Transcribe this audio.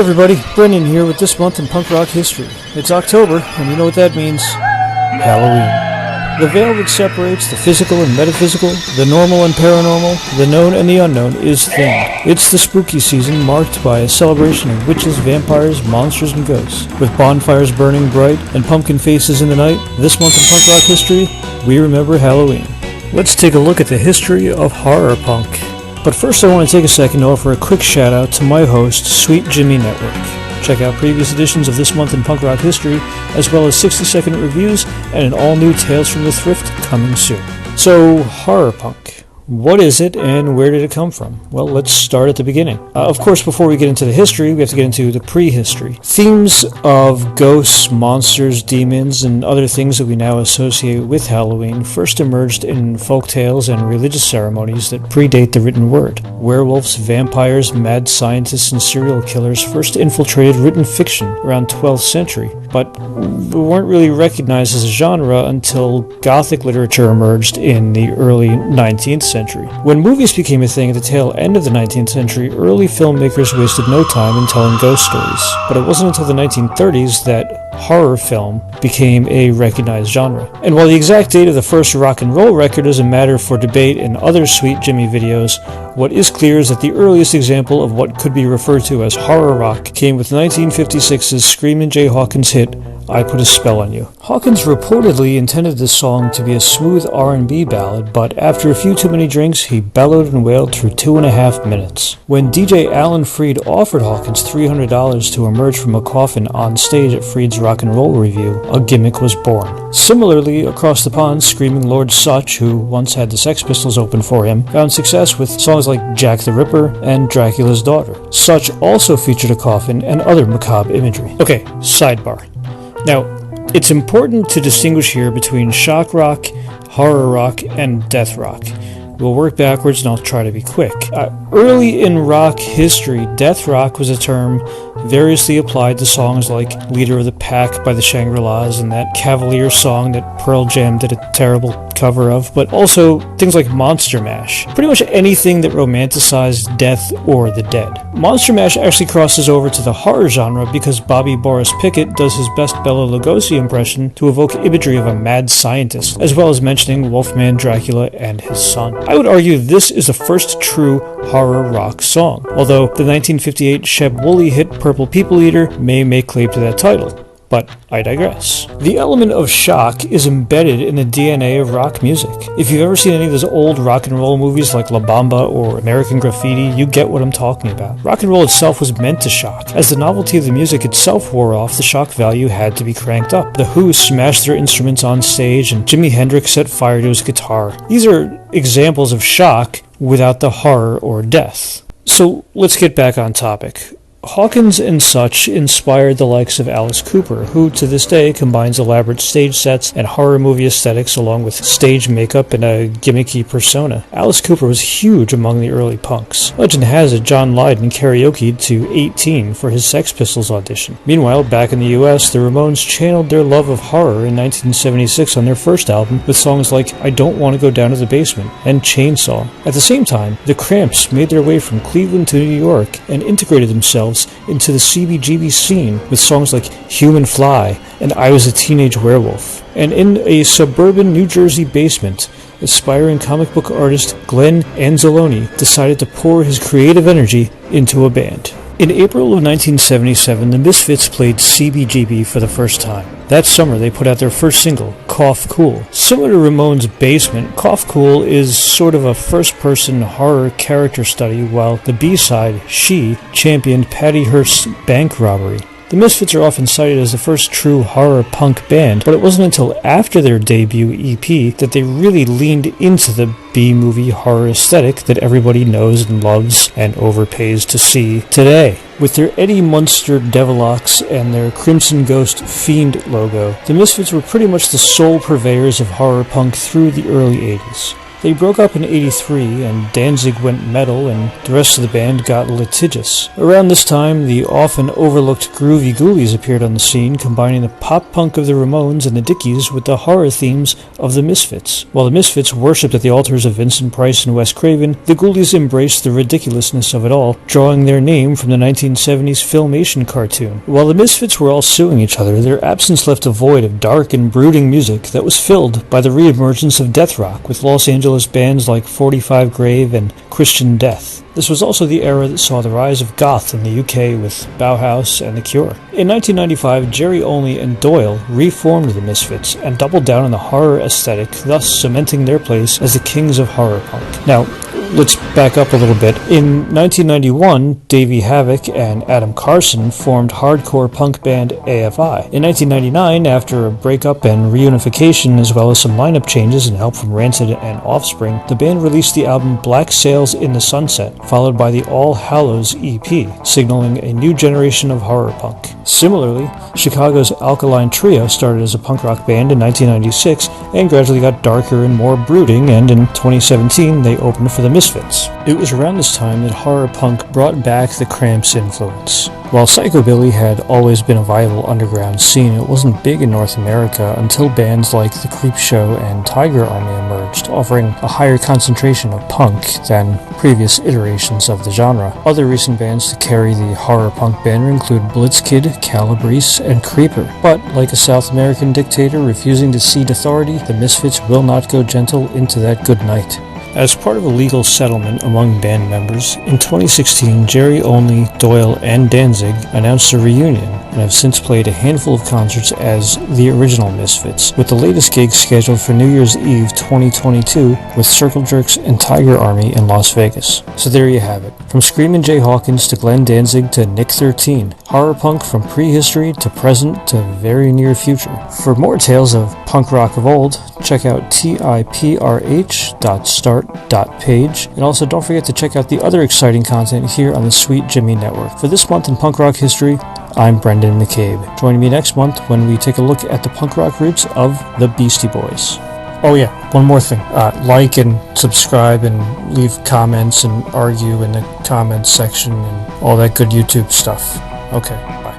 everybody, Brendan here with This Month in Punk Rock History. It's October, and you know what that means. Halloween. The veil that separates the physical and metaphysical, the normal and paranormal, the known and the unknown is thinned. It's the spooky season marked by a celebration of witches, vampires, monsters, and ghosts. With bonfires burning bright and pumpkin faces in the night, this month in punk rock history, we remember Halloween. Let's take a look at the history of horror punk. But first I want to take a second to offer a quick shout out to my host, Sweet Jimmy Network. Check out previous editions of This Month in Punk Rock History, as well as 60-second reviews and an all-new Tales from the Thrift coming soon. So, horror punk. What is it and where did it come from? Well, let's start at the beginning. Of course, before we get into the history, we have to get into the prehistory. Themes of ghosts, monsters, demons, and other things that we now associate with Halloween first emerged in folk tales and religious ceremonies that predate the written word. Werewolves, vampires, mad scientists, and serial killers first infiltrated written fiction around 12th century, but weren't really recognized as a genre until Gothic literature emerged in the early 19th century. When movies became a thing at the tail end of the 19th century, early filmmakers wasted no time in telling ghost stories. But it wasn't until the 1930s that horror film became a recognized genre. And while the exact date of the first rock and roll record is a matter for debate in other Sweet Jimmy videos, what is clear is that the earliest example of what could be referred to as horror rock came with 1956's Screamin' Jay Hawkins hit, I Put a Spell on You. Hawkins reportedly intended this song to be a smooth R&B ballad, but after a few too many drinks, he bellowed and wailed through 2.5 minutes. When DJ Alan Freed offered Hawkins $300 to emerge from a coffin on stage at Freed's Rock and Roll Review, a gimmick was born. Similarly, across the pond, screaming Lord Sutch, who once had the Sex Pistols open for him, found success with songs like Jack the Ripper and Dracula's Daughter. Sutch also featured a coffin and other macabre imagery. Okay, sidebar. Now, it's important to distinguish here between shock rock, horror rock, and death rock. We'll work backwards and I'll try to be quick. Early in rock history, death rock was a term variously applied to songs like Leader of the Pack by the Shangri-Las and that Cavalier song that Pearl Jam did a terrible cover of, but also things like Monster Mash. Pretty much anything that romanticized death or the dead. Monster Mash actually crosses over to the horror genre because Bobby Boris Pickett does his best Bela Lugosi impression to evoke imagery of a mad scientist, as well as mentioning Wolfman Dracula and his son. I would argue this is the first true horror rock song, although the 1958 Sheb Woolley hit Purple People Eater may make claim to that title. But I digress. The element of shock is embedded in the DNA of rock music. If you've ever seen any of those old rock and roll movies like La Bamba or American Graffiti, you get what I'm talking about. Rock and roll itself was meant to shock. As the novelty of the music itself wore off, the shock value had to be cranked up. The Who smashed their instruments on stage and Jimi Hendrix set fire to his guitar. These are examples of shock without the horror or death. So let's get back on topic. Hawkins and Sutch inspired the likes of Alice Cooper, who to this day combines elaborate stage sets and horror movie aesthetics along with stage makeup and a gimmicky persona. Alice Cooper was huge among the early punks. Legend has it John Lydon karaoke'd to 18 for his Sex Pistols audition. Meanwhile, back in the US, the Ramones channeled their love of horror in 1976 on their first album with songs like I Don't Want to Go Down to the Basement and Chainsaw. At the same time, the Cramps made their way from Cleveland to New York and integrated themselves into the CBGB scene with songs like Human Fly and I Was a Teenage Werewolf. And in a suburban New Jersey basement, aspiring comic book artist Glenn Anzalone decided to pour his creative energy into a band. In April of 1977, the Misfits played CBGB for the first time. That summer, they put out their first single, Cough Cool. Similar to Ramones' Basement, Cough Cool is sort of a first-person horror character study, while the B-side, She, championed Patty Hearst's bank robbery. The Misfits are often cited as the first true horror punk band, but it wasn't until after their debut EP that they really leaned into the B-movie horror aesthetic that everybody knows and loves and overpays to see today. With their Eddie Munster Devilox and their Crimson Ghost Fiend logo, the Misfits were pretty much the sole purveyors of horror punk through the early 80s. They broke up in '83, and Danzig went metal, and the rest of the band got litigious. Around this time, the often overlooked Groovy Ghoulies appeared on the scene, combining the pop-punk of the Ramones and the Dickies with the horror themes of the Misfits. While the Misfits worshipped at the altars of Vincent Price and Wes Craven, the Ghoulies embraced the ridiculousness of it all, drawing their name from the 1970s Filmation cartoon. While the Misfits were all suing each other, their absence left a void of dark and brooding music that was filled by the re-emergence of death rock, with Los Angeles bands like 45 Grave and Christian Death. This was also the era that saw the rise of goth in the UK with Bauhaus and The Cure. In 1995, Jerry Only and Doyle reformed the Misfits and doubled down on the horror aesthetic, thus cementing their place as the kings of horror punk. Now, let's back up a little bit. In 1991, Davey Havok and Adam Carson formed hardcore punk band AFI. In 1999, after a breakup and reunification as well as some lineup changes and help from Rancid and Offspring, the band released the album Black Sails in the Sunset, followed by the All Hallows EP, signaling a new generation of horror punk. Similarly, Chicago's Alkaline Trio started as a punk rock band in 1996 and gradually got darker and more brooding, and in 2017 they opened for the Misfits. It was around this time that horror punk brought back the Cramps influence. While psychobilly had always been a viable underground scene, it wasn't big in North America until bands like The Creepshow and Tiger Army emerged, offering a higher concentration of punk than previous iterations of the genre. Other recent bands to carry the horror punk banner include Blitzkid, Calabrese, and Creeper. But, like a South American dictator refusing to cede authority, the Misfits will not go gentle into that good night. As part of a legal settlement among band members, in 2016, Jerry Only, Doyle, and Danzig announced a reunion and have since played a handful of concerts as the original Misfits, with the latest gig scheduled for New Year's Eve 2022 with Circle Jerks and Tiger Army in Las Vegas. So there you have it. From Screamin' Jay Hawkins to Glenn Danzig to Nick 13, horror punk from prehistory to present to very near future. For more tales of punk rock of old, check out tiprh.start.page, and also don't forget to check out the other exciting content here on the Sweet Jimmy Network. For this month in punk rock history, I'm Brendan McCabe. Join me next month when we take a look at the punk rock roots of the Beastie Boys. Oh yeah, one more thing. Like and subscribe and leave comments and argue in the comments section and all that good YouTube stuff. Okay, bye.